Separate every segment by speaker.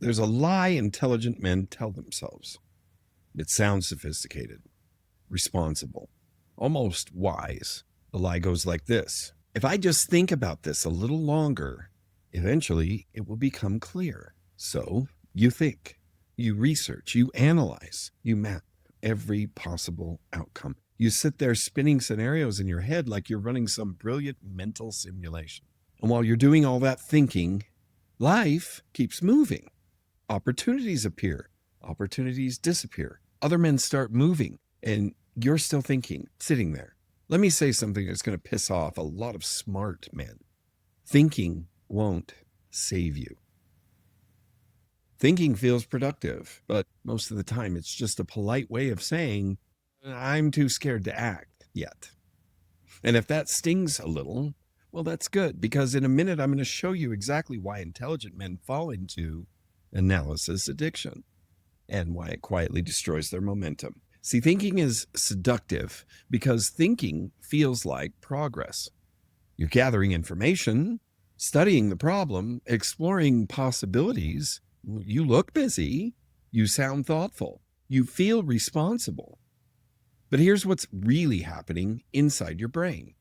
Speaker 1: There's a lie intelligent men tell themselves. It sounds sophisticated, responsible, almost wise. The lie goes like this: if I just think about this a little longer, eventually it will become clear. So you think, you research, you analyze, you map every possible outcome. You sit there spinning scenarios in your head like you're running some brilliant mental simulation. And while you're doing all that thinking, life keeps moving. Opportunities appear, opportunities disappear. Other men start moving, and you're still thinking, sitting there. Let me say something that's going to piss off a lot of smart men. Thinking won't save you. Thinking feels productive, but most of the time it's just a polite way of saying, I'm too scared to act yet. And if that stings a little, well, that's good, because in a minute I'm going to show you exactly why intelligent men fall into analysis addiction and why it quietly destroys their momentum. See, thinking is seductive because thinking feels like progress. You're gathering information, studying the problem, exploring possibilities. You look busy. You sound thoughtful. You feel responsible. But here's what's really happening inside your brain.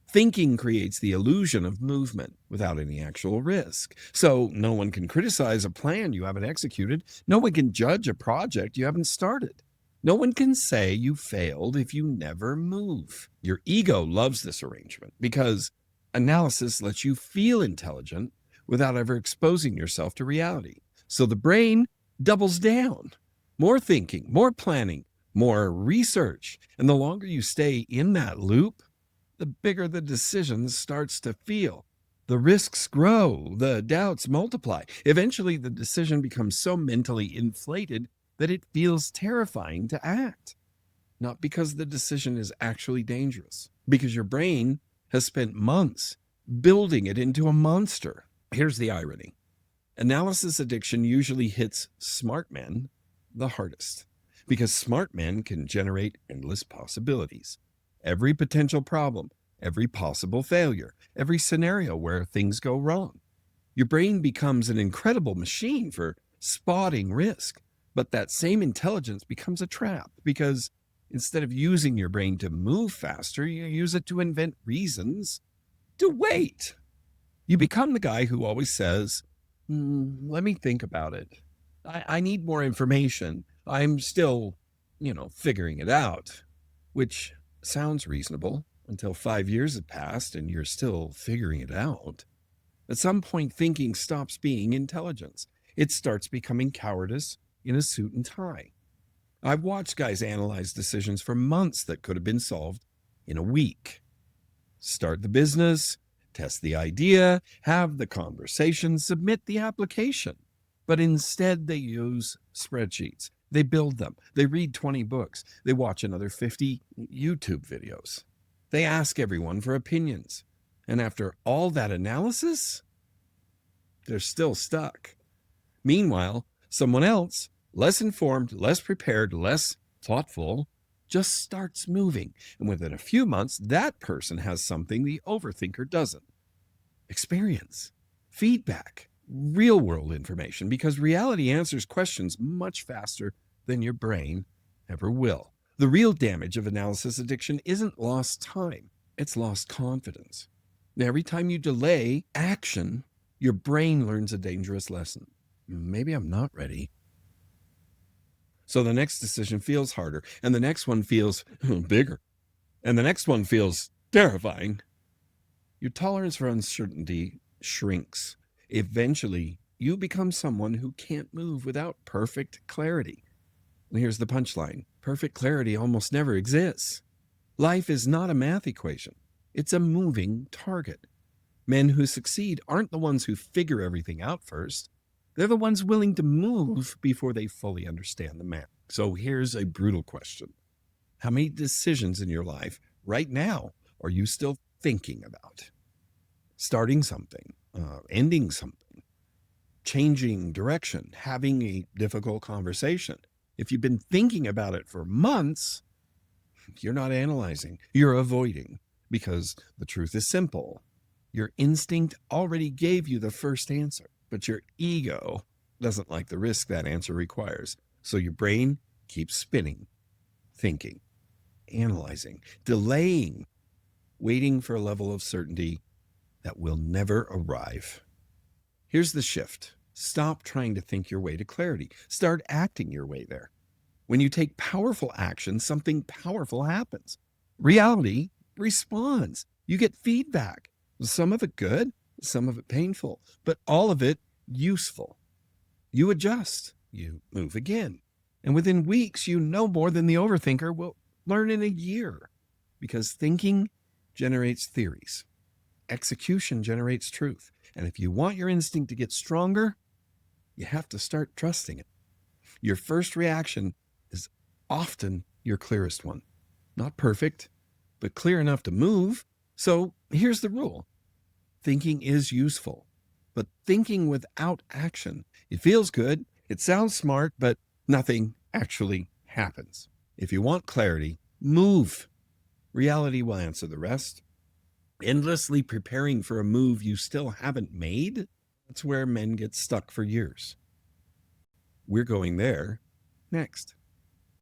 Speaker 1: Thinking creates the illusion of movement without any actual risk. So no one can criticize a plan you haven't executed. No one can judge a project you haven't started. No one can say you failed if you never move. Your ego loves this arrangement because analysis lets you feel intelligent without ever exposing yourself to reality. So the brain doubles down. More thinking, more planning, more research. And the longer you stay in that loop, the bigger the decision starts to feel. The risks grow, the doubts multiply. Eventually, the decision becomes so mentally inflated that it feels terrifying to act. Not because the decision is actually dangerous, because your brain has spent months building it into a monster. Here's the irony. Analysis addiction usually hits smart men the hardest, because smart men can generate endless possibilities. Every potential problem, every possible failure, every scenario where things go wrong. Your brain becomes an incredible machine for spotting risk, but that same intelligence becomes a trap because instead of using your brain to move faster, you use it to invent reasons to wait. You become the guy who always says, let me think about it. I need more information. I'm still, figuring it out, which sounds reasonable until 5 years have passed and you're still figuring it out. At some point, thinking stops being intelligence. It starts becoming cowardice in a suit and tie. I've watched guys analyze decisions for months that could have been solved in a week. Start the business, test the idea, have the conversation, submit the application. But instead, they use spreadsheets. They build them. They read 20 books. They watch another 50 YouTube videos. They ask everyone for opinions. And after all that analysis, they're still stuck. Meanwhile, someone else, less informed, less prepared, less thoughtful, just starts moving. And within a few months, that person has something the overthinker doesn't. Experience, feedback, real-world information, because reality answers questions much faster than your brain ever will. The real damage of analysis addiction isn't lost time. It's lost confidence. Every time you delay action, your brain learns a dangerous lesson. Maybe I'm not ready. So the next decision feels harder, and the next one feels bigger, and the next one feels terrifying. Your tolerance for uncertainty shrinks. Eventually, you become someone who can't move without perfect clarity. And here's the punchline. Perfect clarity almost never exists. Life is not a math equation. It's a moving target. Men who succeed aren't the ones who figure everything out first. They're the ones willing to move before they fully understand the math. So here's a brutal question. How many decisions in your life right now are you still thinking about? Starting something, ending something, changing direction, having a difficult conversation. If you've been thinking about it for months, you're not analyzing, you're avoiding, because the truth is simple. Your instinct already gave you the first answer, but your ego doesn't like the risk that answer requires. So your brain keeps spinning, thinking, analyzing, delaying, waiting for a level of certainty that will never arrive. Here's the shift. Stop trying to think your way to clarity. Start acting your way there. When you take powerful action, something powerful happens. Reality responds. You get feedback. Some of it good, some of it painful, but all of it useful. You adjust. You move again. And within weeks, you know more than the overthinker will learn in a year. Because thinking generates theories. Execution generates truth. And if you want your instinct to get stronger, you have to start trusting it. Your first reaction is often your clearest one. Not perfect, but clear enough to move. So here's the rule. Thinking is useful, but thinking without action, it feels good, it sounds smart, but nothing actually happens. If you want clarity, move. Reality will answer the rest. Endlessly preparing for a move you still haven't made, that's where men get stuck for years. We're going there next.